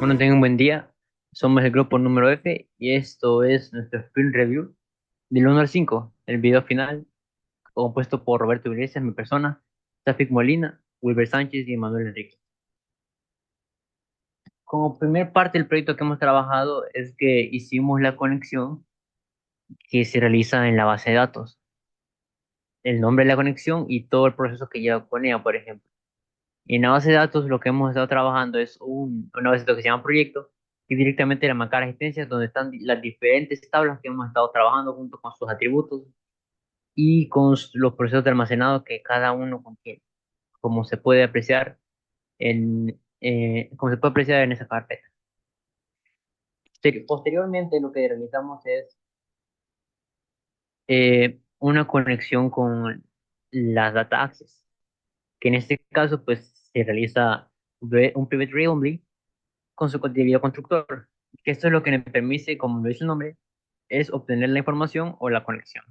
Bueno, tengan un buen día. Somos el grupo número F y esto es nuestro sprint review del 1 al 5, el video final, compuesto por Roberto Iglesias, mi persona, Tafik Molina, Wilber Sánchez y Manuel Enrique. Como primer parte del proyecto que hemos trabajado es que hicimos la conexión que se realiza en la base de datos, el nombre de la conexión y todo el proceso que lleva con ella, por ejemplo. Y en la base de datos lo que hemos estado trabajando es una base de datos que se llama proyecto y directamente le marcar asistencias donde están las diferentes tablas que hemos estado trabajando junto con sus atributos y con los procesos de almacenado que cada uno contiene, como se puede apreciar como se puede apreciar en esa carpeta. Posteriormente lo que realizamos es una conexión con las data access, que en este caso pues se realiza un private read-only con su contenido constructor, que esto es lo que me permite, como lo dice el nombre, es obtener la información o la conexión.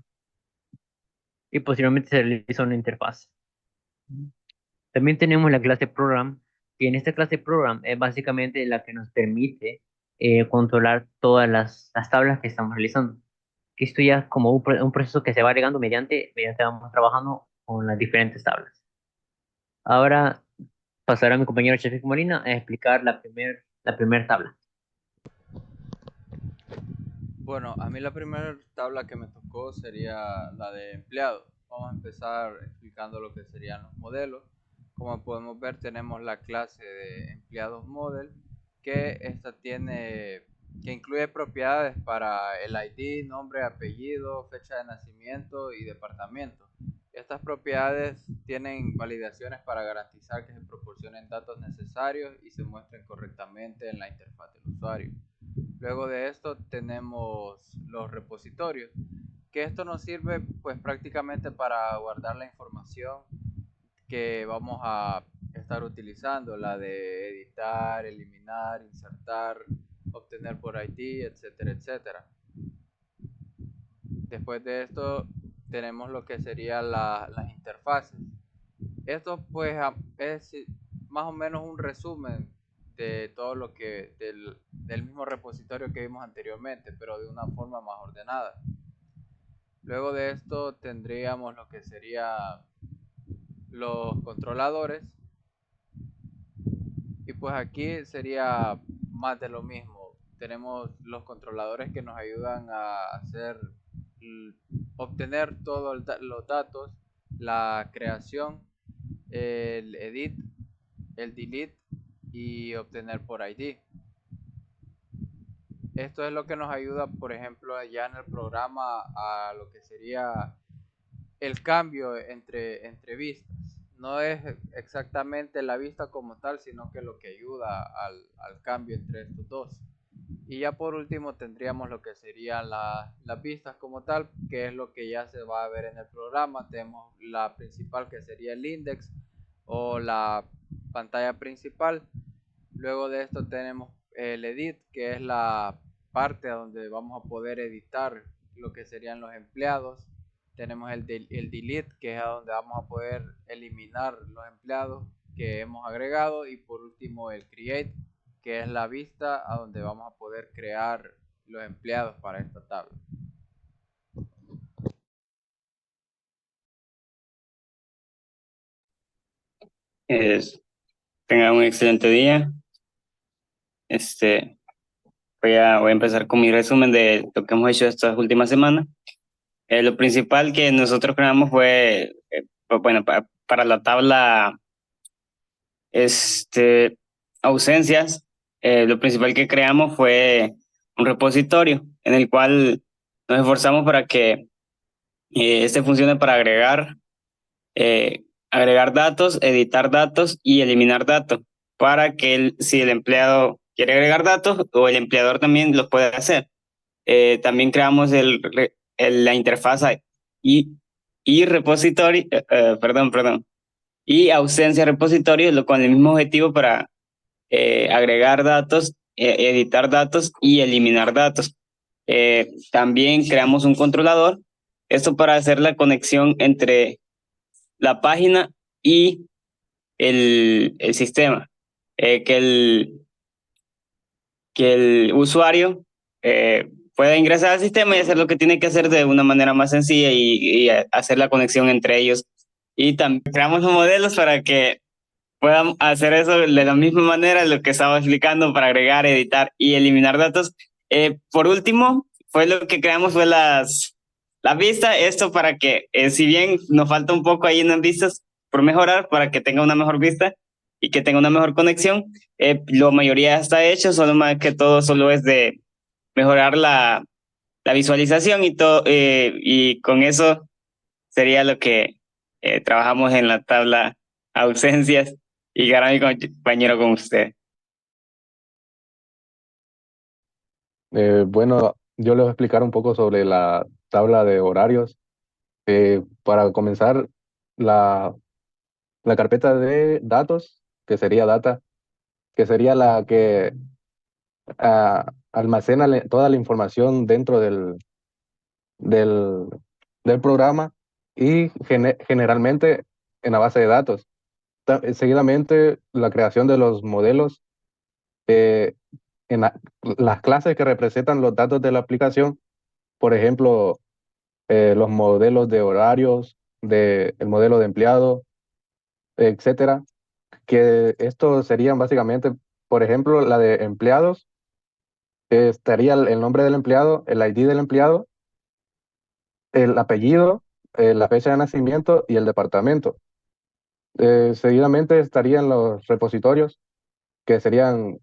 Y posteriormente se realiza una interfaz. También tenemos la clase program, que en esta clase program es básicamente la que nos permite controlar todas las tablas que estamos realizando. Que esto ya es como un proceso que se va agregando mediante vamos trabajando con las diferentes tablas. Ahora pasará a mi compañero Chefik Molina a explicar la primer tabla. Bueno, a mí la primera tabla que me tocó sería la de empleados. Vamos a empezar explicando lo que serían los modelos. Como podemos ver, tenemos la clase de empleados model, que esta que incluye propiedades para el ID, nombre, apellido, fecha de nacimiento y departamento. Estas propiedades tienen validaciones para garantizar que se proporcionen datos necesarios y se muestren correctamente en la interfaz del usuario. Luego de esto tenemos los repositorios, que esto nos sirve pues prácticamente para guardar la información que vamos a estar utilizando, la de editar, eliminar, insertar, obtener por ID, etcétera, etcétera. Después de esto tenemos lo que serían las interfaces. Esto pues es más o menos un resumen de todo lo que del mismo repositorio que vimos anteriormente, pero de una forma más ordenada. Luego de esto tendríamos lo que serían los controladores, y pues aquí sería más de lo mismo. Tenemos los controladores que nos ayudan a obtener todos los datos, la creación, el edit, el delete y obtener por ID. Esto es lo que nos ayuda, por ejemplo, ya en el programa a lo que sería el cambio entre vistas. No es exactamente la vista como tal, sino que lo que ayuda al cambio entre estos dos. Y ya por último tendríamos lo que serían las vistas como tal, que es lo que ya se va a ver en el programa. Tenemos la principal, que sería el index o la pantalla principal. Luego de esto tenemos el edit, que es la parte donde vamos a poder editar lo que serían los empleados. Tenemos el delete, que es a donde vamos a poder eliminar los empleados que hemos agregado. Y por último el create, que es la vista a donde vamos a poder crear los empleados para esta tabla. Es- Tengan un excelente día. Este, voy a empezar con mi resumen de lo que hemos hecho estas últimas semanas. Lo principal que nosotros creamos fue, pues, bueno, para la tabla, este, ausencias, lo principal que creamos fue un repositorio en el cual nos esforzamos para que este funcione para agregar datos, editar datos y eliminar datos, para que si el empleado quiere agregar datos o el empleador también los puede hacer. También creamos la interfaz y, y repositorio, perdón, y ausencia repositorio, con el mismo objetivo para agregar datos, editar datos y eliminar datos. También creamos un controlador, esto para hacer la conexión entre la página y el sistema. Que que el usuario pueda ingresar al sistema y hacer lo que tiene que hacer de una manera más sencilla y hacer la conexión entre ellos. Y también creamos los modelos para que puedan hacer eso de la misma manera, lo que estaba explicando, para agregar, editar y eliminar datos. Por último, fue lo que creamos fue las vistas, esto para que, si bien nos falta un poco ahí en las vistas por mejorar, para que tenga una mejor vista y que tenga una mejor conexión, la mayoría está hecho, solo más que todo solo es de mejorar la visualización y todo, y con eso sería lo que trabajamos en la tabla ausencias y ahora mi compañero con usted. Bueno, yo les voy a explicar un poco sobre la tabla de horarios. Para comenzar, la, la carpeta de datos, que sería data, que sería la que almacena toda la información dentro del, del programa y generalmente en la base de datos. Seguidamente, la creación de los modelos eh, en las clases que representan los datos de la aplicación, por ejemplo, los modelos de horarios, el modelo de empleado, etcétera, que estos serían básicamente, por ejemplo, la de empleados, estaría el nombre del empleado, el ID del empleado, el apellido, la fecha de nacimiento y el departamento. Seguidamente estarían los repositorios, que serían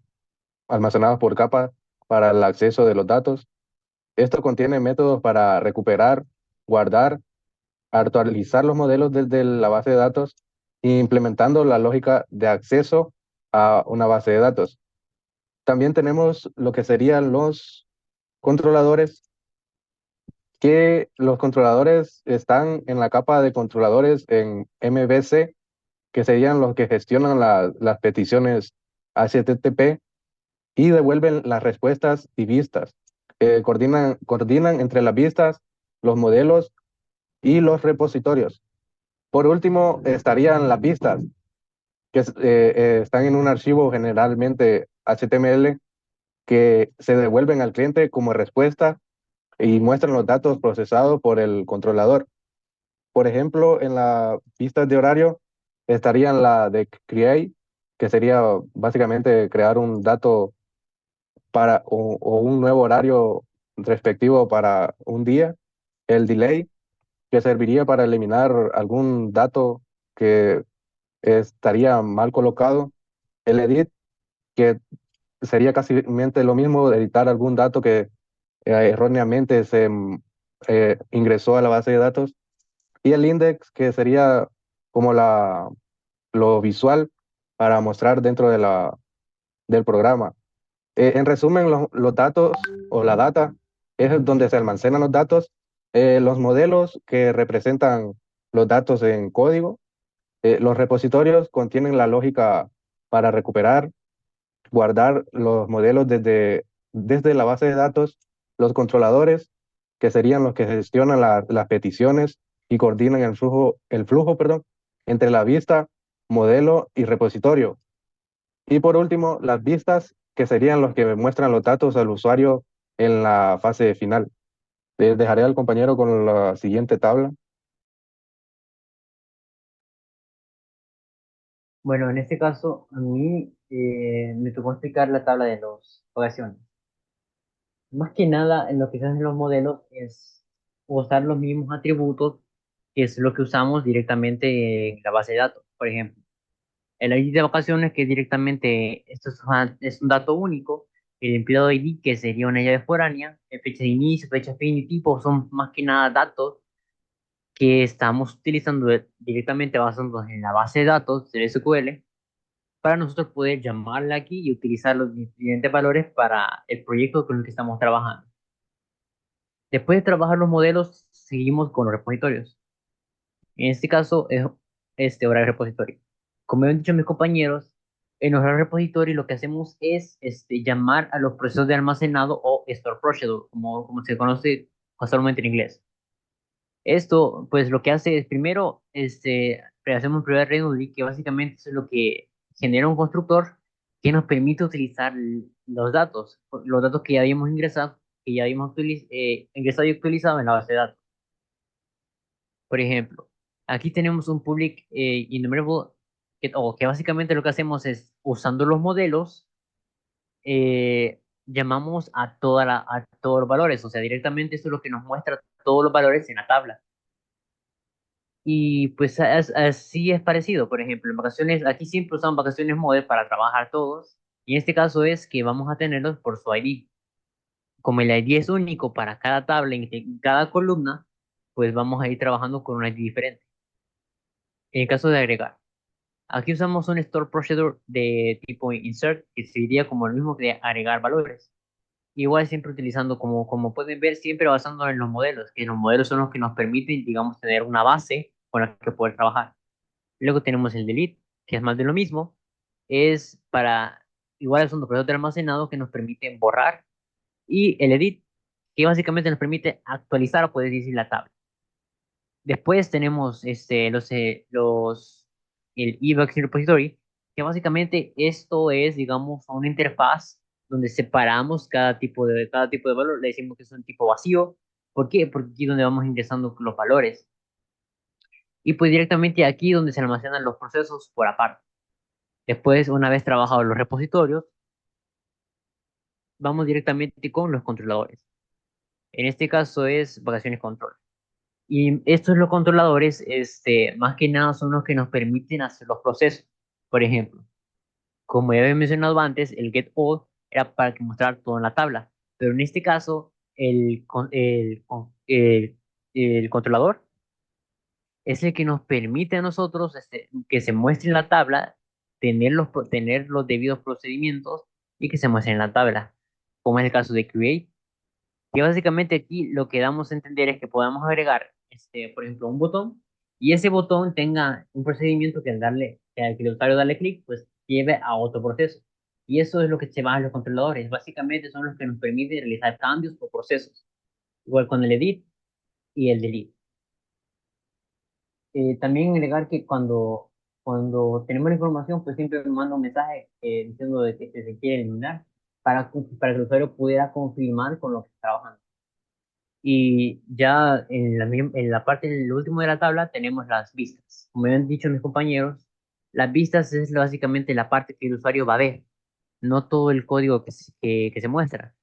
almacenados por capas para el acceso de los datos. Esto contiene métodos para recuperar, guardar, actualizar los modelos desde la base de datos e implementando la lógica de acceso a una base de datos. También tenemos lo que serían los controladores, que los controladores están en la capa de controladores en MVC, que serían los que gestionan las peticiones HTTP y devuelven las respuestas y vistas. Coordinan entre las vistas, los modelos y los repositorios. Por último, estarían las vistas, que están en un archivo generalmente HTML que se devuelven al cliente como respuesta y muestran los datos procesados por el controlador. Por ejemplo, en las vistas de horario estarían la de create, que sería básicamente crear un dato o un nuevo horario respectivo para un día. El delay, que serviría para eliminar algún dato que estaría mal colocado. El edit, que sería casi lo mismo, editar algún dato que erróneamente se ingresó a la base de datos. Y el index, que sería como lo visual para mostrar dentro del programa. En resumen, los datos o la data es donde se almacenan los datos, los modelos que representan los datos en código, los repositorios contienen la lógica para recuperar, guardar los modelos desde la base de datos, los controladores, que serían los que gestionan las peticiones y coordinan el flujo, perdón, entre la vista, modelo y repositorio. Y por último, las vistas, que serían los que muestran los datos al usuario en la fase final. Dejaré al compañero con la siguiente tabla. Bueno, en este caso, a mí me tocó explicar la tabla de las pagaciones. Más que nada, en lo que se hacen los modelos es usar los mismos atributos, que es lo que usamos directamente en la base de datos. Por ejemplo, el ID de vacaciones, que directamente esto es un dato único. El empleado ID, que sería una llave foránea. Fecha de inicio, fecha fin y tipo, son más que nada datos que estamos utilizando directamente basándonos en la base de datos del SQL para nosotros poder llamarla aquí y utilizar los diferentes valores para el proyecto con el que estamos trabajando. Después de trabajar los modelos, seguimos con los repositorios. En este caso es este horario repositorio. Como han dicho mis compañeros, en horario repositorio lo que hacemos es llamar a los procesos de almacenado o store procedure, como se conoce casualmente en inglés. Esto, pues lo que hace es primero, hacemos un primer redundante, que básicamente es lo que genera un constructor que nos permite utilizar los datos que ya habíamos ingresado, que ya habíamos ingresado y actualizado en la base de datos. Por ejemplo, aquí tenemos un public enumerable que básicamente lo que hacemos es, usando los modelos, llamamos a todos los valores, o sea, directamente esto es lo que nos muestra todos los valores en la tabla. Y pues así es parecido, por ejemplo, en vacaciones, aquí siempre usamos vacaciones model para trabajar todos, y en este caso es que vamos a tenerlos por su ID. Como el ID es único para cada tabla, en cada columna, pues vamos a ir trabajando con un ID diferente. En el caso de agregar, aquí usamos un store procedure de tipo insert, que sería como el mismo que de agregar valores. Igual siempre utilizando, como pueden ver, siempre basando en los modelos, que los modelos son los que nos permiten, digamos, tener una base con la que poder trabajar. Luego tenemos el delete, que es más de lo mismo, es para, igual es un proceso de almacenado que nos permite borrar, y el edit, que básicamente nos permite actualizar o poder decir la tabla. Después tenemos el eVaccine Repository, que básicamente esto es, digamos, una interfaz donde separamos cada tipo de valor, le decimos que es un tipo vacío. ¿Por qué? Porque aquí es donde vamos ingresando los valores. Y pues directamente aquí donde se almacenan los procesos por aparte. Después, una vez trabajados los repositorios, vamos directamente con los controladores. En este caso es vacaciones control. Y estos los controladores, más que nada son los que nos permiten hacer los procesos. Por ejemplo, como ya había mencionado antes, el get all era para que mostrar todo en la tabla. Pero en este caso, el controlador es el que nos permite a nosotros, que se muestre en la tabla, tener los debidos procedimientos y que se muestre en la tabla. Como es el caso de create, que básicamente aquí lo que damos a entender es que podamos agregar, por ejemplo, un botón, y ese botón tenga un procedimiento que al que el usuario darle clic, pues lleve a otro proceso. Y eso es lo que se llama los controladores. Básicamente son los que nos permiten realizar cambios o procesos. Igual con el edit y el delete. También agregar que cuando tenemos la información, pues siempre me manda un mensaje diciendo de que se quiere eliminar para que el usuario pudiera confirmar con lo que está trabajando. Y ya en la parte del último de la tabla tenemos las vistas. Como habían dicho mis compañeros, las vistas es básicamente la parte que el usuario va a ver, no todo el código que se muestra.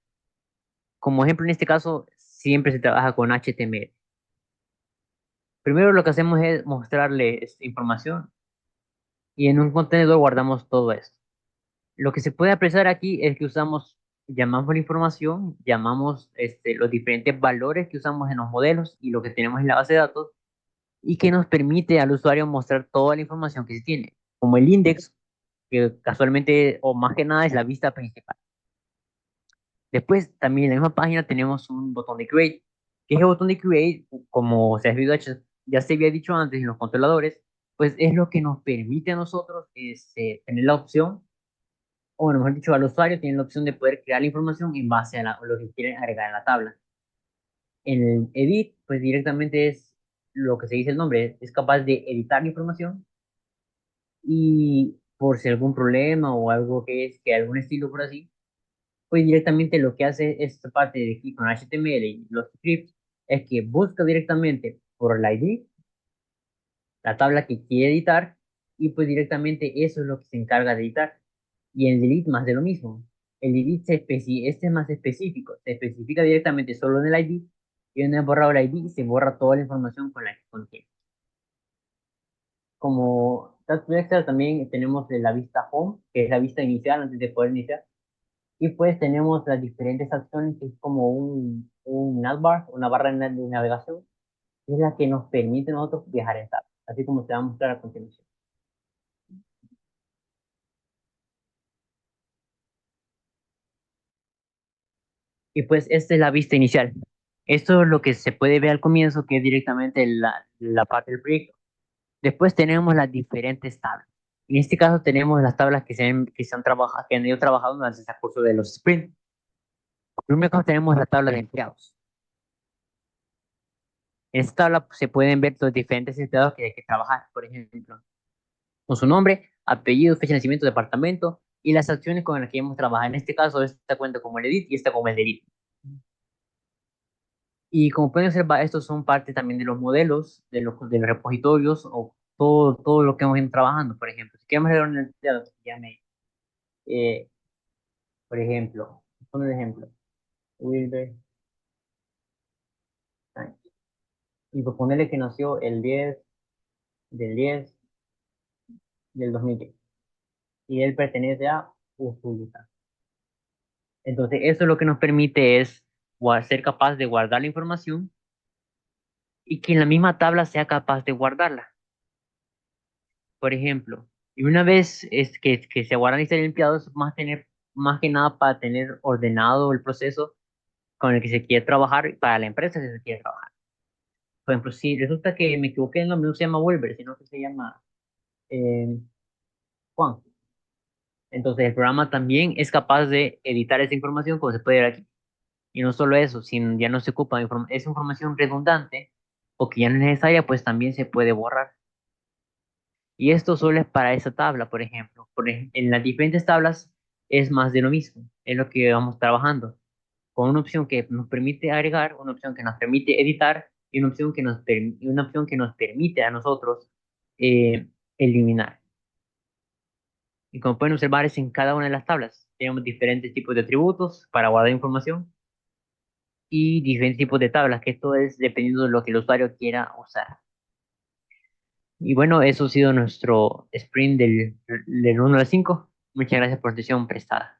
Como ejemplo, en este caso, siempre se trabaja con HTML. Primero lo que hacemos es mostrarle información y en un contenedor guardamos todo esto. Lo que se puede apreciar aquí es que llamamos la información, llamamos los diferentes valores que usamos en los modelos y lo que tenemos en la base de datos, y que nos permite al usuario mostrar toda la información que se tiene, como el index, que casualmente o más que nada es la vista principal. Después, también en la misma página tenemos un botón de Create, que ese botón de Create, como ya se había dicho antes en los controladores, pues es lo que nos permite a nosotros tener la opción, o bueno, mejor dicho, al usuario tiene la opción de poder crear la información en base a lo que quieren agregar en la tabla. En el Edit, pues directamente es lo que se dice el nombre, es capaz de editar la información, y por si algún problema o algo que algún estilo por así, pues directamente lo que hace esta parte de aquí con HTML y los scripts es que busca directamente por el ID la tabla que quiere editar, y pues directamente eso es lo que se encarga de editar. Y el delete más de lo mismo. El delete este es más específico, se especifica directamente solo en el ID, y una vez borrado el ID se borra toda la información con la que contiene. Como Task Extra también tenemos la vista Home, que es la vista inicial antes de poder iniciar. Y pues tenemos las diferentes acciones, que es como un navbar, una barra de navegación, que es la que nos permite a nosotros viajar en tabla, así como se va a mostrar a continuación. Y pues esta es la vista inicial. Esto es lo que se puede ver al comienzo, que es directamente la parte del proyecto. Después tenemos las diferentes tablas. En este caso tenemos las tablas que han ido trabajando durante este curso de los sprints. Primero tenemos la tabla de empleados. En esta tabla se pueden ver los diferentes empleados que hay que trabajar, por ejemplo, con su nombre, apellido, fecha de nacimiento, departamento y las acciones con las que hemos trabajado. En este caso, esta cuenta como el edit y esta como el delete. Y como pueden observar, estos son parte también de los modelos, de los repositorios o todo lo que hemos ido trabajando. Por ejemplo, si queremos leer un empleado, llame, eh, por ejemplo, un ejemplo, Wilber Sánchez, y proponerle que nació el 10 del 10 del 2010 y él pertenece a Usulután. Entonces, eso lo que nos permite es ser capaz de guardar la información y que en la misma tabla sea capaz de guardarla. Por ejemplo, y una vez es que se guardan y ser limpiados, más que nada para tener ordenado el proceso con el que se quiere trabajar y para la empresa que se quiere trabajar. Por ejemplo, si resulta que me equivoqué en el nombre, no se llama Wilber, sino que se llama eh, Juan. Entonces el programa también es capaz de editar esa información como se puede ver aquí. Y no solo eso, si ya no se ocupa esa información redundante o que ya no es necesaria, pues también se puede borrar. Y esto solo es para esa tabla, por ejemplo. En las diferentes tablas es más de lo mismo, es lo que vamos trabajando, con una opción que nos permite agregar, una opción que nos permite editar y una opción que nos permite a nosotros eh, eliminar. Y como pueden observar, es en cada una de las tablas. Tenemos diferentes tipos de atributos para guardar información y diferentes tipos de tablas, que esto es dependiendo de lo que el usuario quiera usar. Y bueno, eso ha sido nuestro sprint del 1 al 5. Muchas gracias por la atención prestada.